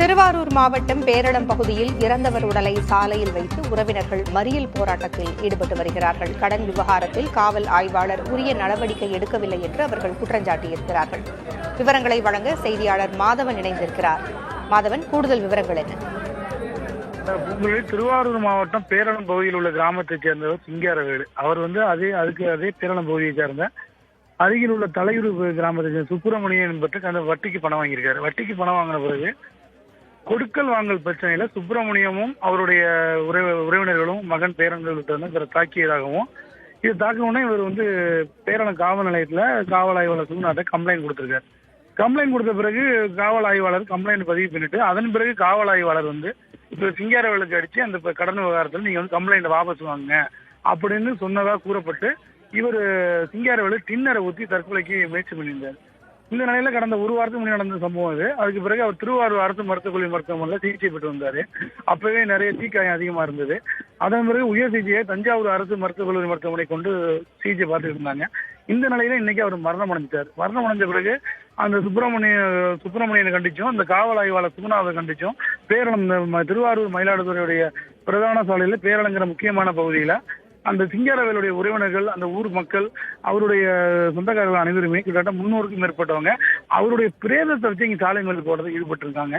திருவாரூர் மாவட்டம் பேரளம் பகுதியில் இறந்தவர் உடலை சாலையில் வைத்து உறவினர்கள் மறியல் போராட்டத்தில் ஈடுபட்டு வருகிறார்கள். கடன் விவகாரத்தில் காவல் ஆய்வாளர் உரிய நடவடிக்கை எடுக்கவில்லை என்று அவர்கள் குற்றஞ்சாட்டியிருக்கிறார்கள். விவரங்களை வழங்க செய்தியாளர் மாதவன் இணைந்திருக்கிறார். மாதவன், கூடுதல் விவரங்கள் என்ன? திருவாரூர் மாவட்டம் பேரளம் பகுதியில் உள்ள கிராமத்தைச் சேர்ந்தவர் சிங்காரவேலு. அவர் அதே பேரளம் பகுதியை சேர்ந்த அருகில் உள்ள தலையூர் கிராமத்தை சேர்ந்த சுப்பிரமணியன் என்பட்டு அந்த வட்டிக்கு பணம் வாங்கியிருக்காரு. வட்டிக்கு பணம் வாங்கின பிறகு கொடுக்கல் வாங்கல் பிரச்சனையில சுப்பிரமணியமும் அவருடைய உறவினர்களும் மகன் பேரன்கள் தாக்கியதாகவும், இது தாக்கணும்னா இவர் பேரளம் காவல் நிலையத்துல காவல் ஆய்வாளர் சுகுநாத்தை கம்ப்ளைண்ட் கொடுத்திருக்காரு. கம்ப்ளைண்ட் கொடுத்த பிறகு காவல் ஆய்வாளர் கம்ப்ளைண்ட் பதிவு பண்ணிட்டு அதன் பிறகு காவல் ஆய்வாளர் இப்ப சிங்காரவேலுக்கு அடிச்சு அந்த கடன் விவகாரத்தில் நீங்க கம்ப்ளைண்ட் வாபஸ் வாங்குங்க அப்படின்னு சொன்னதா கூறப்பட்டு இவர் சிங்காரவேலு டின்னரை ஊற்றி தற்கொலைக்கு முயற்சி பண்ணியிருந்தார். இந்த நிலையில கடந்த ஒரு வாரத்துக்கு முன்னாடி நடந்த சம்பவம் அது. அதுக்கு பிறகு அவர் திருவாரூர் அரசு மருத்துவமனையில் சிகிச்சை பெற்று வந்தாரு. அப்பவே நிறைய தீக்காயம் அதிகமா இருந்தது. அதன் பிறகு உயர் சிகிச்சையை தஞ்சாவூர் அரசு மருத்துவமனை கொண்டு சிகிச்சை பார்த்துட்டு இருந்தாங்க. இந்த நிலையில இன்னைக்கு அவர் மரணம் அடைஞ்சிட்டார். மரணம் அடைஞ்ச பிறகு அந்த சுப்பிரமணியனை கண்டிச்சும் அந்த காவல் ஆய்வாளர் சுகுணாவை கண்டிச்சும் பேரளம் திருவாரூர் மயிலாடுதுறையுடைய பிரதான சாலையில பேரளங்கிற முக்கியமான பகுதியில அந்த சிங்காரவேலுடைய உறவினர்கள், அந்த ஊர் மக்கள், அவருடைய சொந்தக்காரர்கள் அனைவருமே கிட்டத்தட்ட 300க்கும் மேற்பட்டவங்க அவருடைய பிரேதத்தை வச்சு இங்க சாலை மேல் போடுறதுக்கு ஈடுபட்டு இருக்காங்க.